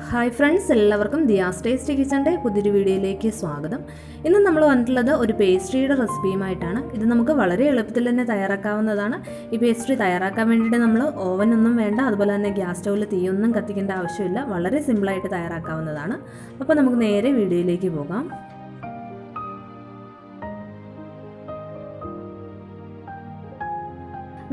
Hi friends, എല്ലാവർക്കും Diaz tasty കിച്ചൻ്റെ പുതിയൊരു വീഡിയോയിലേക്ക് സ്വാഗതം. ഇന്ന് നമ്മൾ വന്നിട്ടുള്ളത് ഒരു പേസ്ട്രിയുടെ റെസിപ്പിയുമായിട്ടാണ്. ഇത് നമുക്ക് വളരെ എളുപ്പത്തിൽ തന്നെ തയ്യാറാക്കാവുന്നതാണ്. ഈ പേസ്ട്രി തയ്യാറാക്കാൻ വേണ്ടിയിട്ട് നമ്മൾ ഓവനൊന്നും വേണ്ട, അതുപോലെ തന്നെ ഗ്യാസ് സ്റ്റൗവിൽ തീയൊന്നും കത്തിക്കേണ്ട ആവശ്യമില്ല. വളരെ സിമ്പിളായിട്ട് തയ്യാറാക്കാവുന്നതാണ്. അപ്പോൾ നമുക്ക് നേരെ വീഡിയോയിലേക്ക് പോകാം.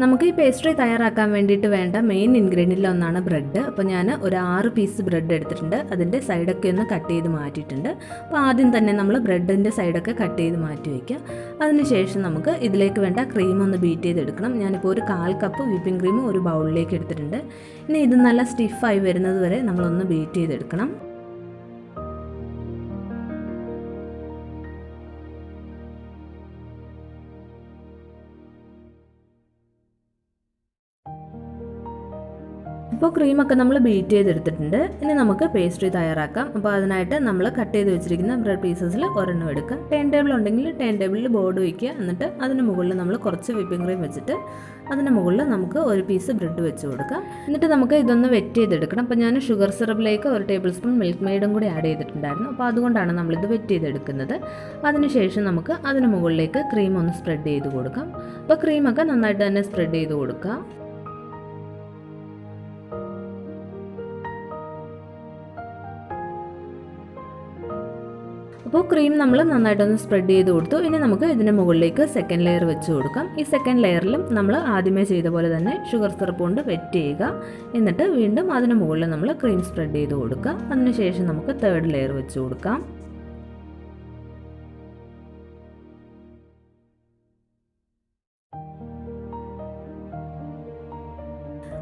നമുക്ക് ഈ പേസ്ട്രി തയ്യാറാക്കാൻ വേണ്ടിയിട്ട് വേണ്ട മെയിൻ ഇൻഗ്രീഡിയൻ്റിൽ ഒന്നാണ് ബ്രെഡ്. അപ്പോൾ ഞാൻ ഒരു 6 പീസ് ബ്രെഡ് എടുത്തിട്ടുണ്ട്. അതിൻ്റെ സൈഡൊക്കെ ഒന്ന് കട്ട് ചെയ്ത് മാറ്റിയിട്ടുണ്ട്. അപ്പോൾ ആദ്യം തന്നെ നമ്മൾ ബ്രെഡിൻ്റെ സൈഡൊക്കെ കട്ട് ചെയ്ത് മാറ്റി വയ്ക്കുക. അതിനുശേഷം നമുക്ക് ഇതിലേക്ക് വേണ്ട ക്രീം ഒന്ന് ബീറ്റ് ചെയ്തെടുക്കണം. ഞാനിപ്പോൾ ഒരു 1/4 കപ്പ് വിപ്പിംഗ് ക്രീം ഒരു ബൗളിലേക്ക് എടുത്തിട്ടുണ്ട്. ഇനി ഇത് നല്ല സ്റ്റിഫായി വരുന്നത് വരെ നമ്മളൊന്ന് ബീറ്റ് ചെയ്തെടുക്കണം. ഇപ്പോൾ ക്രീമൊക്കെ നമ്മൾ ബീറ്റ് ചെയ്തെടുത്തിട്ടുണ്ട്. ഇനി നമുക്ക് പേസ്ട്രി തയ്യാറാക്കാം. അപ്പോൾ അതിനായിട്ട് നമ്മൾ കട്ട് ചെയ്ത് വെച്ചിരിക്കുന്ന ബ്രെഡ് പീസസിൽ ഒരെണ്ണം എടുക്കുക. ടേൺ ടേബിൾ ഉണ്ടെങ്കിൽ ടേൺ ടേബിളിൽ ബോർഡ് വയ്ക്കുക. എന്നിട്ട് അതിന് മുകളിൽ നമ്മൾ കുറച്ച് വിപ്പിംഗ് ക്രീം വെച്ചിട്ട് അതിന് മുകളിൽ നമുക്ക് ഒരു പീസ് ബ്രെഡ് വെച്ച് കൊടുക്കാം. എന്നിട്ട് നമുക്ക് ഇതൊന്ന് വെറ്റ് ചെയ്തെടുക്കണം. അപ്പോൾ ഞാൻ ഷുഗർ സിറപ്പിലേക്ക് 1 ടേബിൾ സ്പൂൺ മിൽക്ക് മെയ്ഡും കൂടി ആഡ് ചെയ്തിട്ടുണ്ടായിരുന്നു. അപ്പോൾ അതുകൊണ്ടാണ് നമ്മളിത് വെറ്റ് ചെയ്തെടുക്കുന്നത്. അതിനുശേഷം നമുക്ക് അതിന് മുകളിലേക്ക് ക്രീം ഒന്ന് സ്പ്രെഡ് ചെയ്ത് കൊടുക്കാം. അപ്പോൾ ക്രീമൊക്കെ നന്നായിട്ട് തന്നെ സ്പ്രെഡ് ചെയ്ത് കൊടുക്കുക. അപ്പോൾ ക്രീം നമ്മൾ നന്നായിട്ടൊന്ന് സ്പ്രെഡ് ചെയ്ത് കൊടുത്തു. ഇനി നമുക്ക് ഇതിന് മുകളിലേക്ക് സെക്കൻഡ് ലെയർ വെച്ച് കൊടുക്കാം. ഈ സെക്കൻഡ് ലെയറിലും നമ്മൾ ആദ്യമേ ചെയ്ത പോലെ തന്നെ ഷുഗർ സിറപ്പ് കൊണ്ട് വെറ്റ് ചെയ്യുക. എന്നിട്ട് വീണ്ടും അതിന് മുകളിൽ നമ്മൾ ക്രീം സ്പ്രെഡ് ചെയ്ത് കൊടുക്കുക. അതിനുശേഷം നമുക്ക് തേർഡ് ലെയർ വെച്ച് കൊടുക്കാം.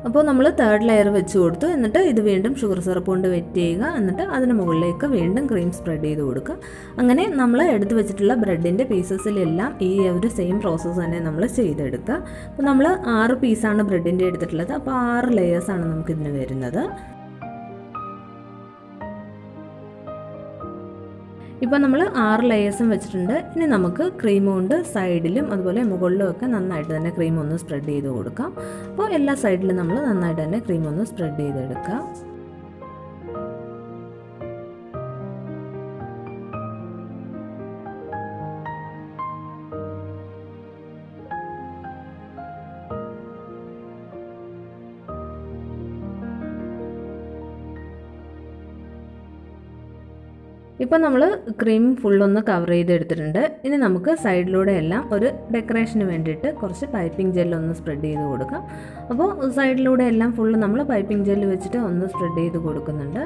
അപ്പോൾ നമ്മൾ തേർഡ് ലെയർ വെച്ച് കൊടുത്തു. എന്നിട്ട് ഇത് വീണ്ടും ഷുഗർ സിറപ്പ് കൊണ്ട് വെറ്റ് ചെയ്യുക. എന്നിട്ട് അതിന് മുകളിലേക്ക് വീണ്ടും ക്രീം സ്പ്രെഡ് ചെയ്ത് കൊടുക്കുക. അങ്ങനെ നമ്മൾ എടുത്ത് വെച്ചിട്ടുള്ള ബ്രെഡിൻ്റെ പീസസിലെല്ലാം ഈ ഒരു സെയിം പ്രോസസ്സ് തന്നെ നമ്മൾ ചെയ്തെടുക്കുക. അപ്പോൾ നമ്മൾ 6 പീസാണ് ബ്രെഡിൻ്റെ എടുത്തിട്ടുള്ളത്. അപ്പോൾ 6 ലെയേഴ്സാണ് നമുക്കിതിന് വരുന്നത്. ഇപ്പോൾ നമ്മൾ 6 ലെയേഴ്സും വെച്ചിട്ടുണ്ട്. ഇനി നമുക്ക് ക്രീം കൊണ്ട് സൈഡിലും അതുപോലെ മുകളിലും ഒക്കെ നന്നായിട്ട് തന്നെ ക്രീം ഒന്ന് സ്പ്രെഡ് ചെയ്ത് കൊടുക്കാം. അപ്പോൾ എല്ലാ സൈഡിലും നമ്മൾ നന്നായിട്ട് തന്നെ ക്രീം ഒന്ന് സ്പ്രെഡ് ചെയ്തെടുക്കാം. ഇപ്പോൾ നമ്മൾ ക്രീം ഫുള്ളൊന്ന് കവർ ചെയ്തെടുത്തിട്ടുണ്ട്. ഇനി നമുക്ക് സൈഡിലൂടെ എല്ലാം ഒരു ഡെക്കറേഷന് വേണ്ടിയിട്ട് കുറച്ച് പൈപ്പിംഗ് ജെല്ലൊന്ന് സ്പ്രെഡ് ചെയ്ത് കൊടുക്കാം. അപ്പോൾ സൈഡിലൂടെ എല്ലാം ഫുള്ള് നമ്മൾ പൈപ്പിംഗ് ജെല്ല് വെച്ചിട്ട് ഒന്ന് സ്പ്രെഡ് ചെയ്ത് കൊടുക്കുന്നുണ്ട്.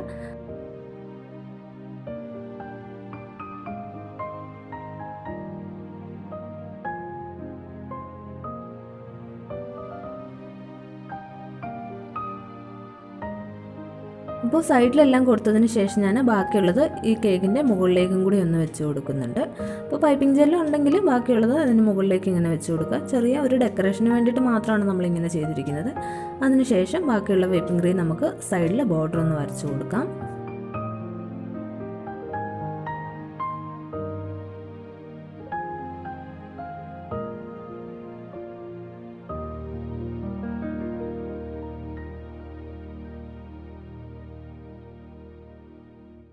അപ്പോൾ സൈഡിലെല്ലാം കൊടുത്തതിന് ശേഷം ഞാൻ ബാക്കിയുള്ളത് ഈ കേക്കിൻ്റെ മുകളിലേക്കും കൂടി ഒന്ന് വെച്ച് കൊടുക്കുന്നുണ്ട്. അപ്പോൾ പൈപ്പിംഗ് ജെല്ല് ഉണ്ടെങ്കിൽ ബാക്കിയുള്ളത് അതിന് മുകളിലേക്ക് ഇങ്ങനെ വെച്ച് കൊടുക്കുക. ചെറിയ ഒരു ഡെക്കറേഷന് വേണ്ടിയിട്ട് മാത്രമാണ് നമ്മളിങ്ങനെ ചെയ്തിരിക്കുന്നത്. അതിനുശേഷം ബാക്കിയുള്ള വിപ്പിംഗ് ക്രീം നമുക്ക് സൈഡിൽ ബോർഡർ ഒന്ന് വരച്ച് കൊടുക്കാം.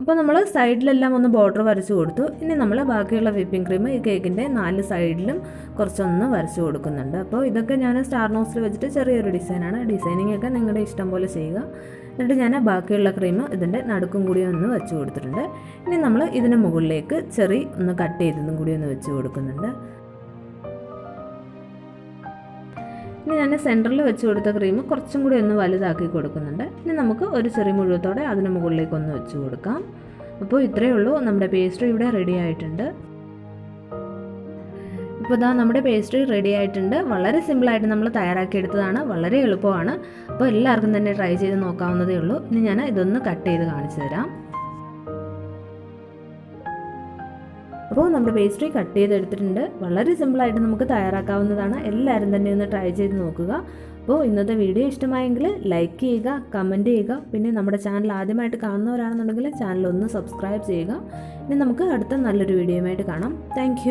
അപ്പോൾ നമ്മൾ സൈഡിലെല്ലാം ഒന്ന് ബോർഡർ വരച്ച് കൊടുത്തു. ഇനി നമ്മൾ ബാക്കിയുള്ള വിപ്പിംഗ് ക്രീം ഈ കേക്കിൻ്റെ 4 സൈഡിലും കുറച്ചൊന്ന് വരച്ച് കൊടുക്കുന്നുണ്ട്. അപ്പോൾ ഇതൊക്കെ ഞാൻ സ്റ്റാർ നോസിൽ വെച്ചിട്ട് ചെറിയൊരു ഡിസൈനാണ്. ഡിസൈനിങ് ഒക്കെ നിങ്ങളുടെ ഇഷ്ടം പോലെ ചെയ്യുക. എന്നിട്ട് ഞാൻ ബാക്കിയുള്ള ക്രീം ഇതിൻ്റെ നടുക്കും കൂടി ഒന്ന് വെച്ച് കൊടുത്തിട്ടുണ്ട്. ഇനി നമ്മൾ ഇതിന് മുകളിലേക്ക് ചെറി ഒന്ന് കട്ട് ചെയ്തതും കൂടി ഒന്ന് വെച്ച് കൊടുക്കുന്നുണ്ട്. ഇനി ഞാൻ സെൻറ്ററിൽ വെച്ച് കൊടുത്ത ക്രീം കുറച്ചും കൂടി ഒന്ന് വലുതാക്കി കൊടുക്കുന്നുണ്ട്. ഇനി നമുക്ക് ഒരു ചെറിയ മുഴുവത്തോടെ അതിന് മുകളിലേക്ക് ഒന്ന് വെച്ച് കൊടുക്കാം. അപ്പോൾ ഇത്രയേ ഉള്ളൂ, നമ്മുടെ പേസ്ട്രി ഇവിടെ റെഡി ആയിട്ടുണ്ട്. ഇപ്പോൾ ഇതാ നമ്മുടെ പേസ്ട്രി റെഡി ആയിട്ടുണ്ട്. വളരെ സിമ്പിളായിട്ട് നമ്മൾ തയ്യാറാക്കിയെടുത്തതാണ്. വളരെ എളുപ്പമാണ്. അപ്പോൾ എല്ലാവർക്കും തന്നെ ട്രൈ ചെയ്ത് നോക്കാവുന്നതേ ഉള്ളൂ. ഇനി ഞാൻ ഇതൊന്ന് കട്ട് ചെയ്ത് കാണിച്ചു തരാം. അപ്പോൾ നമ്മുടെ പേസ്ട്രി കട്ട് ചെയ്തെടുത്തിട്ടുണ്ട്. വളരെ സിമ്പിളായിട്ട് നമുക്ക് തയ്യാറാക്കാവുന്നതാണ്. എല്ലാവരും തന്നെ ഒന്ന് ട്രൈ ചെയ്ത് നോക്കുക. അപ്പോൾ ഇന്നത്തെ വീഡിയോ ഇഷ്ടമായെങ്കിൽ ലൈക്ക് ചെയ്യുക, കമൻറ്റ് ചെയ്യുക. പിന്നെ നമ്മുടെ ചാനൽ ആദ്യമായിട്ട് കാണുന്നവരാണെന്നുണ്ടെങ്കിൽ ചാനൽ ഒന്ന് സബ്സ്ക്രൈബ് ചെയ്യുക. ഇനി നമുക്ക് അടുത്ത നല്ലൊരു വീഡിയോയുമായിട്ട് കാണാം. താങ്ക്